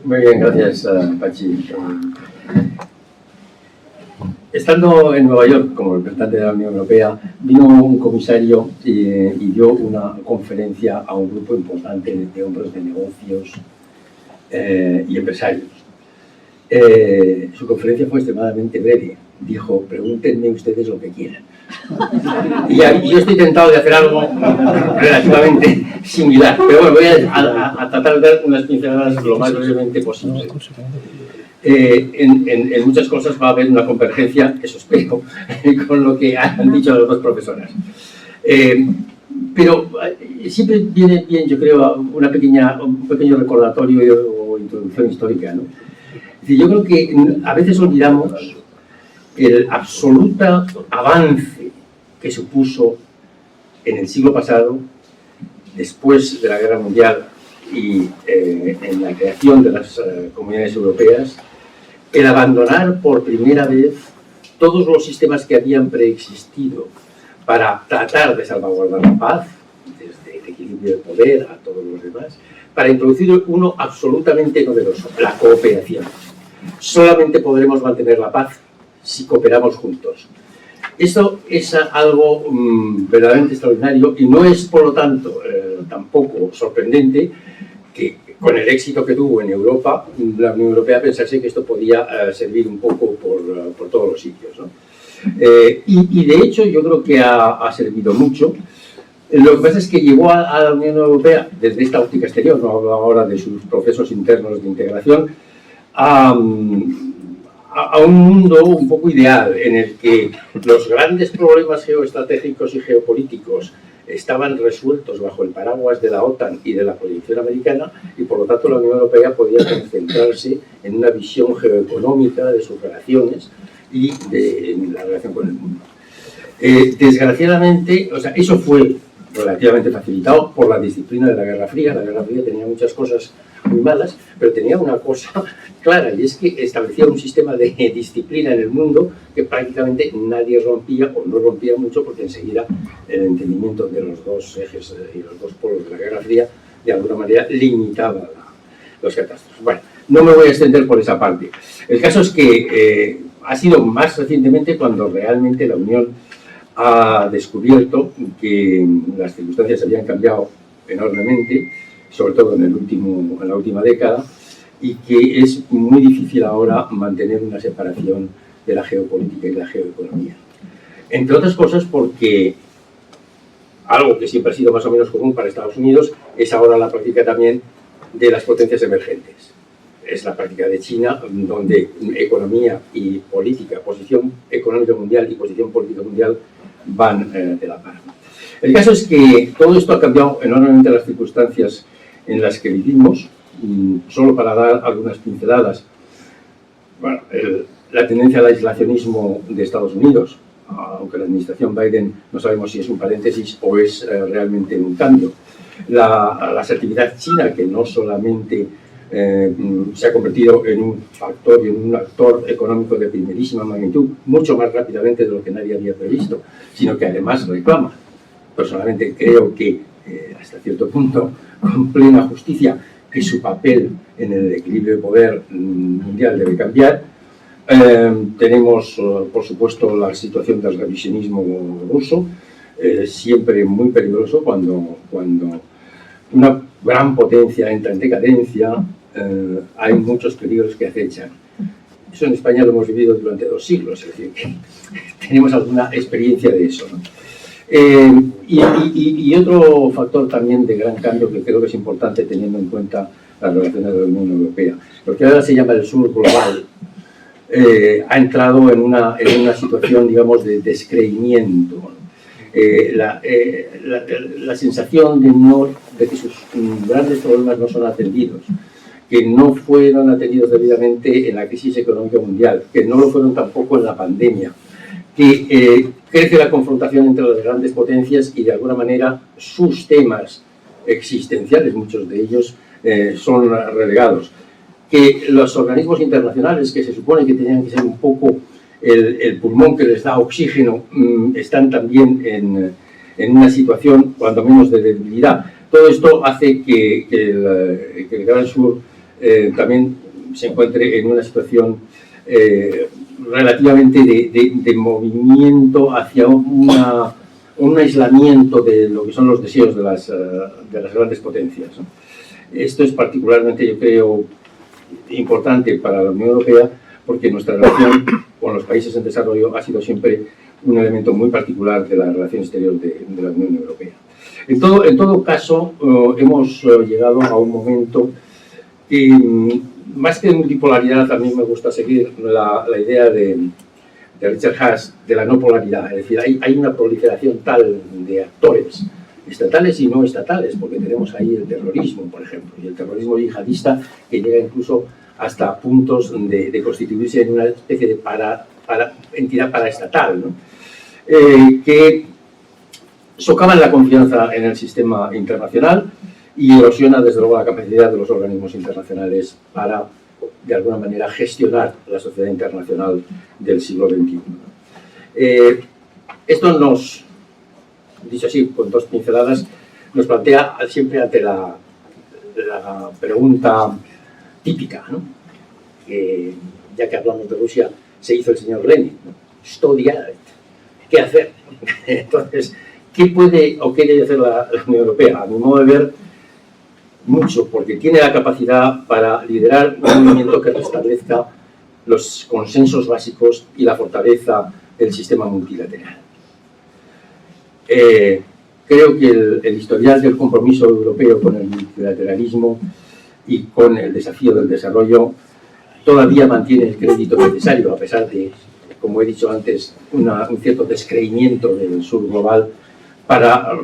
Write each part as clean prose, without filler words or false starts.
Muy bien, gracias, Pachi. Estando en Nueva York como representante de la Unión Europea, vino un comisario y dio una conferencia a un grupo importante de hombres de negocios y empresarios. Su conferencia fue extremadamente breve. Dijo: pregúntenme ustedes lo que quieran. Y yo estoy tentado de hacer algo relativamente similar, pero bueno, voy a tratar de dar unas pinceladas lo más brevemente posible. En muchas cosas va a haber una convergencia, eso espero, con lo que han dicho las dos profesoras. Pero siempre viene bien, yo creo, un pequeño recordatorio o introducción histórica, ¿no? Es decir, yo creo que a veces olvidamos el absoluto avance que supuso en el siglo pasado, después de la Guerra Mundial y en la creación de las comunidades europeas, el abandonar por primera vez todos los sistemas que habían preexistido para tratar de salvaguardar la paz, desde el equilibrio de poder a todos los demás, para introducir uno absolutamente novedoso: la cooperación. Solamente podremos mantener la paz si cooperamos juntos. Esto es algo verdaderamente extraordinario y no es, por lo tanto, tampoco sorprendente que con el éxito que tuvo en Europa, la Unión Europea pensase que esto podía servir un poco por todos los sitios, ¿no? Y de hecho yo creo que ha servido mucho. Lo que pasa es que llevó a la Unión Europea, desde esta óptica exterior, no hablo ahora de sus procesos internos de integración, a un mundo un poco ideal en el que los grandes problemas geoestratégicos y geopolíticos estaban resueltos bajo el paraguas de la OTAN y de la proyección americana, y por lo tanto la Unión Europea podía concentrarse en una visión geoeconómica de sus relaciones y de la relación con el mundo. Desgraciadamente, o sea, eso fue relativamente facilitado por la disciplina de la Guerra Fría. La Guerra Fría tenía muchas cosas muy malas, pero tenía una cosa clara, y es que establecía un sistema de disciplina en el mundo que prácticamente nadie rompía, o no rompía mucho, porque enseguida el entendimiento de los dos ejes y los dos polos de la Guerra Fría de alguna manera limitaba los catástrofes. Bueno, no me voy a extender por esa parte. El caso es que ha sido más recientemente cuando realmente la Unión ha descubierto que las circunstancias habían cambiado enormemente, sobre todo en la última década, y que es muy difícil ahora mantener una separación de la geopolítica y la geoeconomía. Entre otras cosas porque algo que siempre ha sido más o menos común para Estados Unidos es ahora la práctica también de las potencias emergentes. Es la práctica de China, donde economía y política, posición económica mundial y posición política mundial van de la mano. El caso es que todo esto ha cambiado enormemente las circunstancias en las que vivimos. Solo para dar algunas pinceladas, bueno, la tendencia al aislacionismo de Estados Unidos, aunque la administración Biden no sabemos si es un paréntesis o es realmente un cambio. La asertividad china, que no solamente se ha convertido en un factor y en un actor económico de primerísima magnitud, mucho más rápidamente de lo que nadie había previsto, sino que además reclama. Personalmente creo que, hasta cierto punto, con plena justicia, que su papel en el equilibrio de poder mundial debe cambiar. Tenemos, por supuesto, la situación del revisionismo ruso, siempre muy peligroso cuando una gran potencia entra en decadencia. Hay muchos peligros que acechan. Eso en España lo hemos vivido durante 2 siglos, es decir, que tenemos alguna experiencia de eso, ¿no? Y otro factor también de gran cambio que creo que es importante teniendo en cuenta las relaciones de la Unión Europea, lo que ahora se llama el sur global, ha entrado en una situación, digamos, de descreimiento, ¿no? La sensación de que sus grandes problemas no son atendidos, que no fueron atendidos debidamente en la crisis económica mundial, que no lo fueron tampoco en la pandemia, que crece la confrontación entre las grandes potencias y de alguna manera sus temas existenciales, muchos de ellos, son relegados. Que los organismos internacionales, que se supone que tenían que ser un poco el pulmón que les da oxígeno, están también en una situación cuando menos de debilidad. Todo esto hace que el Gran Sur también se encuentre en una situación relativamente de movimiento hacia un aislamiento de lo que son los deseos de las grandes potencias, ¿no? Esto es particularmente, yo creo, importante para la Unión Europea porque nuestra relación con los países en desarrollo ha sido siempre un elemento muy particular de la relación exterior de la Unión Europea. En todo caso, hemos llegado a un momento que, más que de multipolaridad, a mí me gusta seguir la idea de Richard Haas de la no polaridad. Es decir, hay una proliferación tal de actores estatales y no estatales, porque tenemos ahí el terrorismo, por ejemplo, y el terrorismo yihadista que llega incluso hasta puntos de constituirse en una especie de entidad paraestatal, ¿no? Que socavan la confianza en el sistema internacional y erosiona desde luego la capacidad de los organismos internacionales para, de alguna manera, gestionar la sociedad internacional del siglo XXI. Esto nos, dicho así, con dos pinceladas, nos plantea siempre ante la pregunta típica, ¿no? Ya que hablamos de Rusia, se hizo el señor Lenin, ¿no? Estudiar, ¿qué hacer? Entonces, ¿qué puede o qué debe hacer la Unión Europea? A mi modo de ver, mucho, porque tiene la capacidad para liderar un movimiento que restablezca los consensos básicos y la fortaleza del sistema multilateral. Creo que el historial del compromiso europeo con el multilateralismo y con el desafío del desarrollo todavía mantiene el crédito necesario, a pesar de, como he dicho antes, un cierto descreimiento del sur global para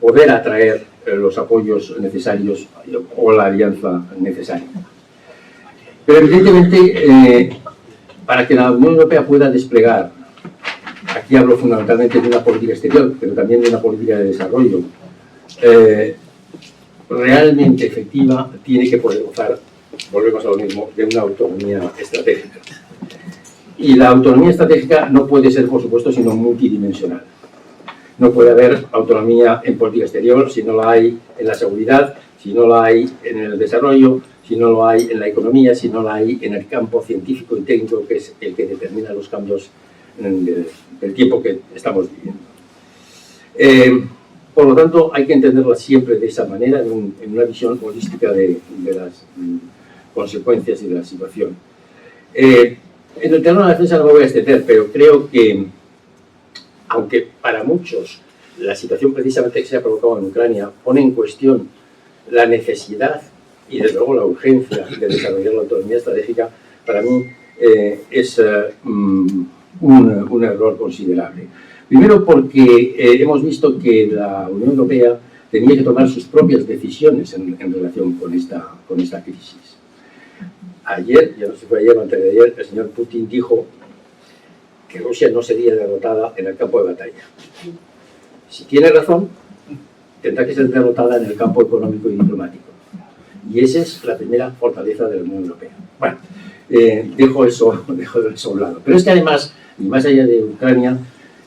poder atraer los apoyos necesarios o la alianza necesaria. Pero evidentemente, para que la Unión Europea pueda desplegar, aquí hablo fundamentalmente de una política exterior, pero también de una política de desarrollo, realmente efectiva, tiene que poder gozar, volvemos a lo mismo, de una autonomía estratégica. Y la autonomía estratégica no puede ser, por supuesto, sino multidimensional. No puede haber autonomía en política exterior si no la hay en la seguridad, si no la hay en el desarrollo, si no lo hay en la economía, si no la hay en el campo científico y técnico, que es el que determina los cambios del tiempo que estamos viviendo. Por lo tanto, hay que entenderla siempre de esa manera, en una visión holística de las consecuencias y de la situación. En el terreno de la defensa no me voy a extender, pero creo que, aunque para muchos la situación precisamente que se ha provocado en Ucrania pone en cuestión la necesidad y desde luego la urgencia de desarrollar la autonomía estratégica, para mí es un error considerable. Primero porque hemos visto que la Unión Europea tenía que tomar sus propias decisiones en relación con esta crisis. Ayer, ya no sé si fue ayer o antes de ayer, el señor Putin dijo que Rusia no sería derrotada en el campo de batalla. Si tiene razón, tendrá que ser derrotada en el campo económico y diplomático. Y esa es la primera fortaleza de la Unión Europea. Bueno, dejo eso a un lado. Pero es que además, y más allá de Ucrania,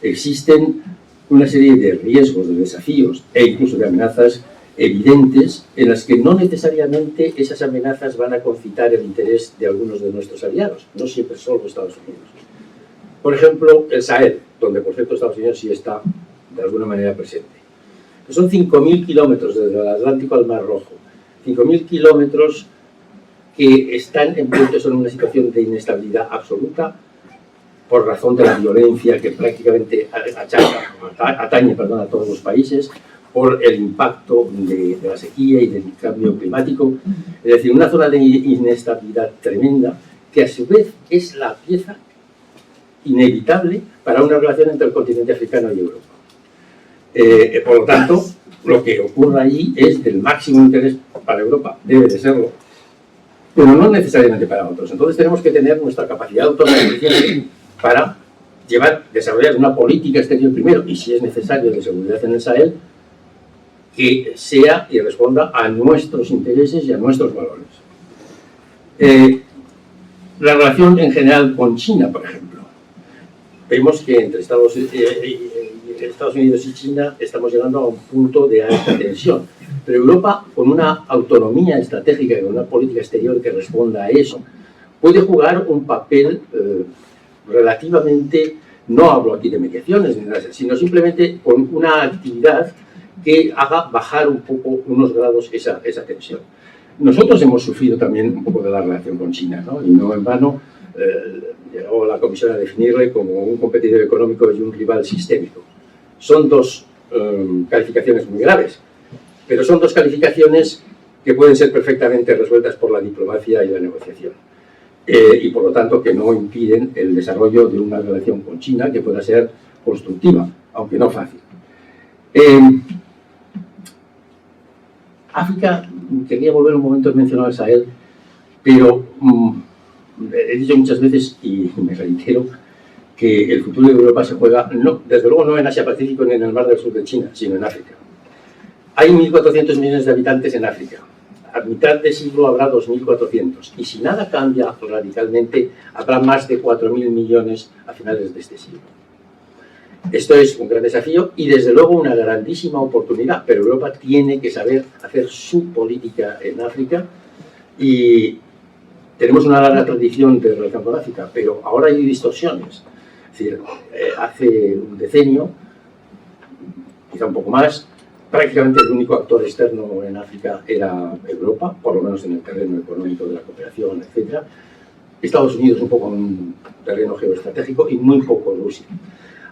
existen una serie de riesgos, de desafíos e incluso de amenazas evidentes en las que no necesariamente esas amenazas van a concitar el interés de algunos de nuestros aliados, no siempre solo Estados Unidos. Por ejemplo, el Sahel, donde por cierto Estados Unidos sí está de alguna manera presente. Son 5.000 kilómetros desde el Atlántico al Mar Rojo, 5.000 kilómetros que están envueltos en una situación de inestabilidad absoluta por razón de la violencia que prácticamente atañe a todos los países, por el impacto de la sequía y del cambio climático. Es decir, una zona de inestabilidad tremenda que a su vez es la pieza inevitable para una relación entre el continente africano y Europa. Por lo tanto, lo que ocurra allí es del máximo interés para Europa, debe de serlo, pero no necesariamente para otros. Entonces tenemos que tener nuestra capacidad autónoma para desarrollar una política exterior primero, y si es necesario de seguridad en el Sahel, que sea y responda a nuestros intereses y a nuestros valores. La relación en general con China, por ejemplo. Vemos que entre Estados Unidos y China estamos llegando a un punto de alta tensión. Pero Europa, con una autonomía estratégica y con una política exterior que responda a eso, puede jugar un papel relativamente, no hablo aquí de mediaciones, sino simplemente con una actividad que haga bajar un poco, unos grados, esa tensión. Nosotros hemos sufrido también un poco de la relación con China, ¿no? Y no en vano llegó la Comisión a definirle como un competidor económico y un rival sistémico. Son dos calificaciones muy graves, pero son dos calificaciones que pueden ser perfectamente resueltas por la diplomacia y la negociación. Y por lo tanto que no impiden el desarrollo de una relación con China que pueda ser constructiva, aunque no fácil. África, quería volver un momento a mencionar a Sahel, pero he dicho muchas veces y me reitero que el futuro de Europa se juega, no, desde luego no en Asia-Pacífico ni en el Mar del Sur de China, sino en África. Hay 1.400 millones de habitantes en África. A mitad de siglo habrá 2.400. Y si nada cambia radicalmente, habrá más de 4.000 millones a finales de este siglo. Esto es un gran desafío y desde luego una grandísima oportunidad, pero Europa tiene que saber hacer su política en África y tenemos una larga tradición de relación con África, pero ahora hay distorsiones. Es decir, hace un decenio, quizá un poco más, prácticamente el único actor externo en África era Europa, por lo menos en el terreno económico de la cooperación, etc. Estados Unidos un poco en un terreno geoestratégico y muy poco Rusia.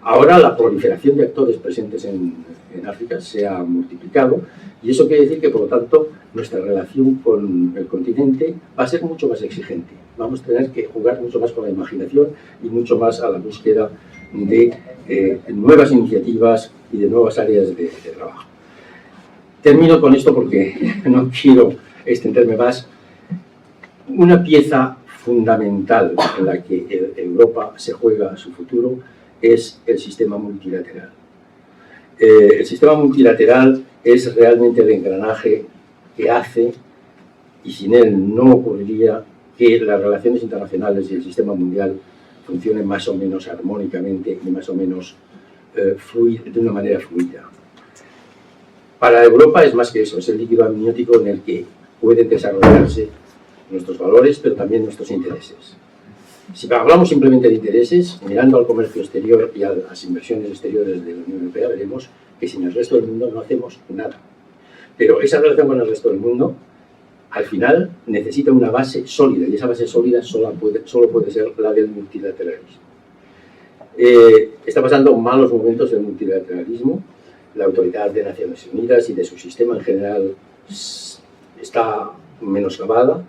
Ahora la proliferación de actores presentes en África se ha multiplicado y eso quiere decir que, por lo tanto, nuestra relación con el continente va a ser mucho más exigente. Vamos a tener que jugar mucho más con la imaginación y mucho más a la búsqueda de nuevas iniciativas y de nuevas áreas de trabajo. Termino con esto porque no quiero extenderme más. Una pieza fundamental en la que Europa se juega su futuro es el sistema multilateral. El sistema multilateral es realmente el engranaje que hace, y sin él no ocurriría, que las relaciones internacionales y el sistema mundial funcionen más o menos armónicamente y más o menos de una manera fluida. Para Europa es más que eso, es el líquido amniótico en el que pueden desarrollarse nuestros valores, pero también nuestros intereses. Si hablamos simplemente de intereses, mirando al comercio exterior y a las inversiones exteriores de la Unión Europea, veremos que sin el resto del mundo no hacemos nada. Pero esa relación con el resto del mundo, al final, necesita una base sólida, y esa base sólida solo puede ser la del multilateralismo. Está pasando malos momentos del multilateralismo. La Autoridad de Naciones Unidas y de su sistema en general está menoscabada.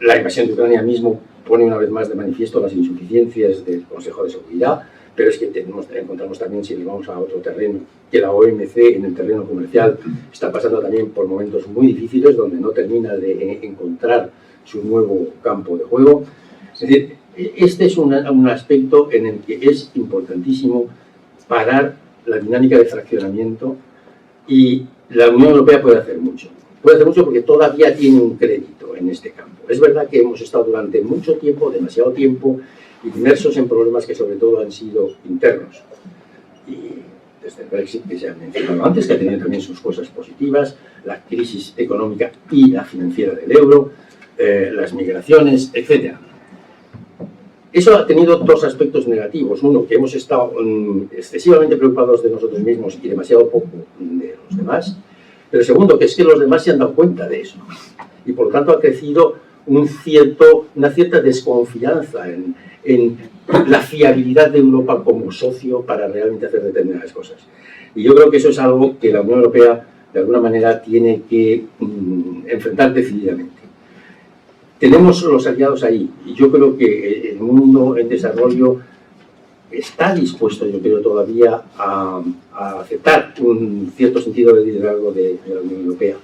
La invasión de Ucrania mismo pone una vez más de manifiesto las insuficiencias del Consejo de Seguridad, pero es que encontramos también, si nos vamos a otro terreno, que la OMC en el terreno comercial está pasando también por momentos muy difíciles donde no termina de encontrar su nuevo campo de juego. Es decir, este es un aspecto en el que es importantísimo parar la dinámica de fraccionamiento y la Unión Europea puede hacer mucho. Puede hacer mucho porque todavía tiene un crédito en este campo. Es verdad que hemos estado durante mucho tiempo, demasiado tiempo, inmersos en problemas que sobre todo han sido internos. Y desde el Brexit, que se ha mencionado antes, que ha tenido también sus cosas positivas, la crisis económica y la financiera del euro, las migraciones, etc. Eso ha tenido dos aspectos negativos. Uno, que hemos estado excesivamente preocupados de nosotros mismos y demasiado poco de los demás. Pero segundo, que es que los demás se han dado cuenta de eso. Y por lo tanto ha crecido una cierta desconfianza en la fiabilidad de Europa como socio para realmente hacer determinadas cosas. Y yo creo que eso es algo que la Unión Europea, de alguna manera, tiene que enfrentar decididamente. Tenemos los aliados ahí, y yo creo que el mundo en desarrollo está dispuesto, yo creo, todavía a aceptar un cierto sentido de liderazgo de la Unión Europea.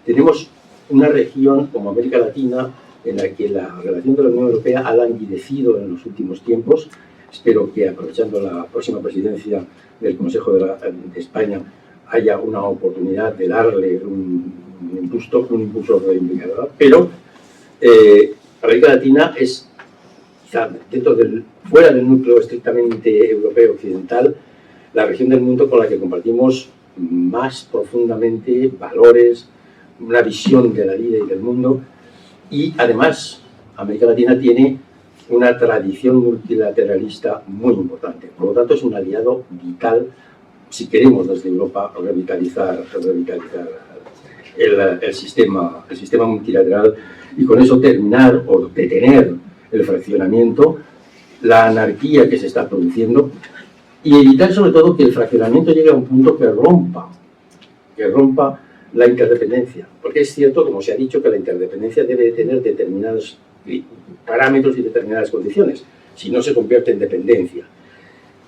Tenemos una región como América Latina en la que la relación de la Unión Europea ha languidecido en los últimos tiempos. Espero que, aprovechando la próxima presidencia del Consejo de España, haya una oportunidad de darle un impulso reivindicador. Pero América Latina es, quizá fuera del núcleo estrictamente europeo occidental, la región del mundo con la que compartimos más profundamente valores, una visión de la vida y del mundo, y además América Latina tiene una tradición multilateralista muy importante. Por lo tanto, es un aliado vital si queremos desde Europa revitalizar el sistema multilateral y con eso terminar o detener el fraccionamiento, la anarquía que se está produciendo y evitar sobre todo que el fraccionamiento llegue a un punto que rompa la interdependencia. Porque es cierto, como se ha dicho, que la interdependencia debe tener determinados parámetros y determinadas condiciones, si no se convierte en dependencia.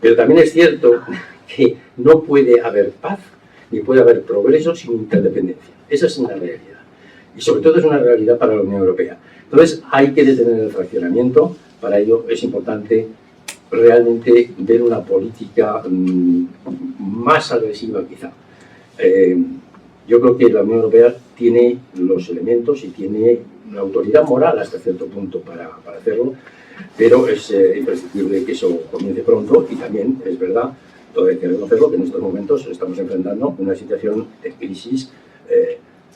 Pero también es cierto que no puede haber paz ni puede haber progreso sin interdependencia. Esa es una realidad. Y sobre todo es una realidad para la Unión Europea. Entonces hay que detener el fraccionamiento. Para ello es importante realmente ver una política más agresiva quizá. Yo creo que la Unión Europea tiene los elementos y tiene la autoridad moral hasta cierto punto para hacerlo, pero es imprescindible que eso comience pronto y también es verdad, todo hay que reconocerlo, que en estos momentos estamos enfrentando una situación de crisis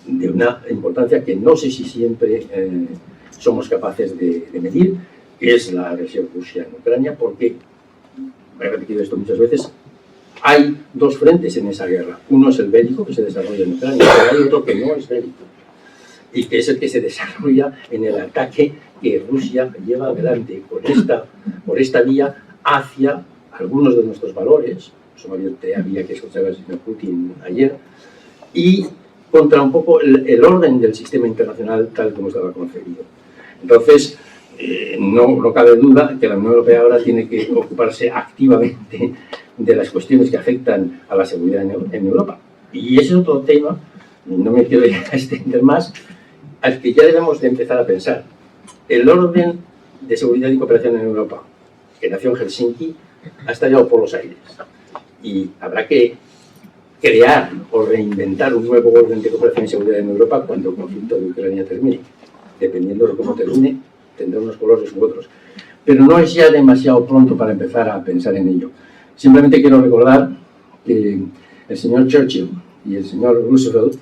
de una importancia que no sé si siempre somos capaces de medir, que es la agresión Rusia en Ucrania, porque, he repetido esto muchas veces, hay dos frentes en esa guerra. Uno es el bélico, que se desarrolla en Ucrania, pero hay otro que no es bélico, y que es el que se desarrolla en el ataque que Rusia lleva adelante por esta vía hacia algunos de nuestros valores, sumamente había que escuchar al señor Putin ayer, y contra un poco el orden del sistema internacional tal como estaba concebido. Entonces, no cabe duda que la Unión Europea ahora tiene que ocuparse activamente de las cuestiones que afectan a la seguridad en Europa. Y ese es otro tema, no me quiero extender más, al que ya debemos de empezar a pensar. El orden de seguridad y cooperación en Europa, que nació en Helsinki, ha estallado por los aires. Y habrá que crear o reinventar un nuevo orden de cooperación y seguridad en Europa cuando el conflicto de Ucrania termine. Dependiendo de cómo termine, tendrá unos colores u otros. Pero no es ya demasiado pronto para empezar a pensar en ello. Simplemente quiero recordar que el señor Churchill y el señor Roosevelt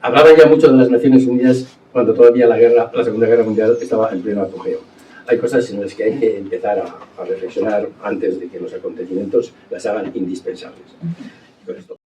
hablaban ya mucho de las Naciones Unidas cuando todavía la Segunda Guerra Mundial estaba en pleno apogeo. Hay cosas en las que hay que empezar a reflexionar antes de que los acontecimientos las hagan indispensables.